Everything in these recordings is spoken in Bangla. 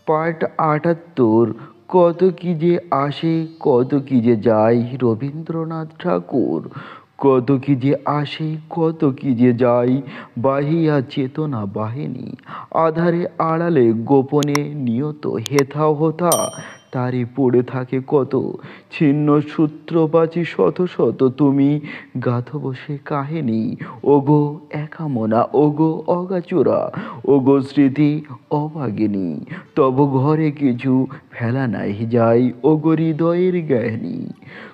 পার্ট ৭৮। কত কি যে আসে, কত কি যে যায়, রবীন্দ্রনাথ ঠাকুর। কত কি যে আসে, কত কি যে যায়, বাহিয়া চেতনা বাহিনী, আধারে আড়ালে গোপনে নিয়ত হেথা হোথা, তারই পড়ে থাকে কত ছিন্ন সূত্র বাচি শত শত, তুমি গাথ বসে কাহিনী। ওগো একা মনা, ওগো অগাচুরা, ওগো স্মৃতি অভাগিনী, তব ঘরে কিছু ফেলা নাই যায়, ওগো হৃদয়ের জ্ঞানী।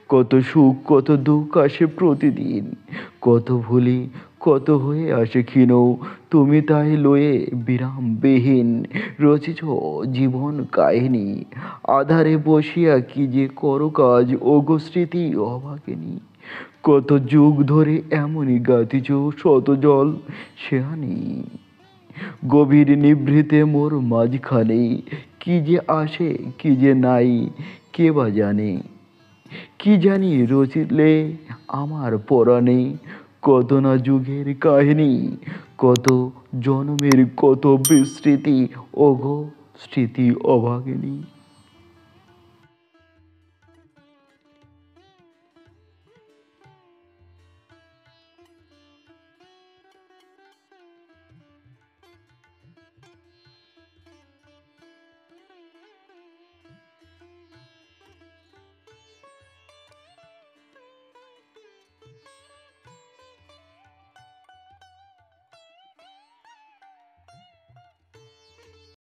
কত সুখ কত দুঃখ আসে প্রতিদিন, কত ভুলি কত হয়ে আসে ক্ষীণ, তুমি তাই লয়ে বিরামবিহীন রচিছ জীবন কাহিনী। আধারে বসিয়া কি যে করো কাজ, ওগো স্মৃতি অভাগিনী। কত যুগ ধরে এমনই গাতিছ শত জল সেহানি, গভীর নিভৃতে মোর মাঝখানে কি যে আসে কি যে নাই, কে বা জানে। কি জানি রচিলে আমার পরাণে, কত না যুগের কাহিনী, কত জনমের কত বিস্মৃতি, ওগো স্মৃতি অভাগিনী।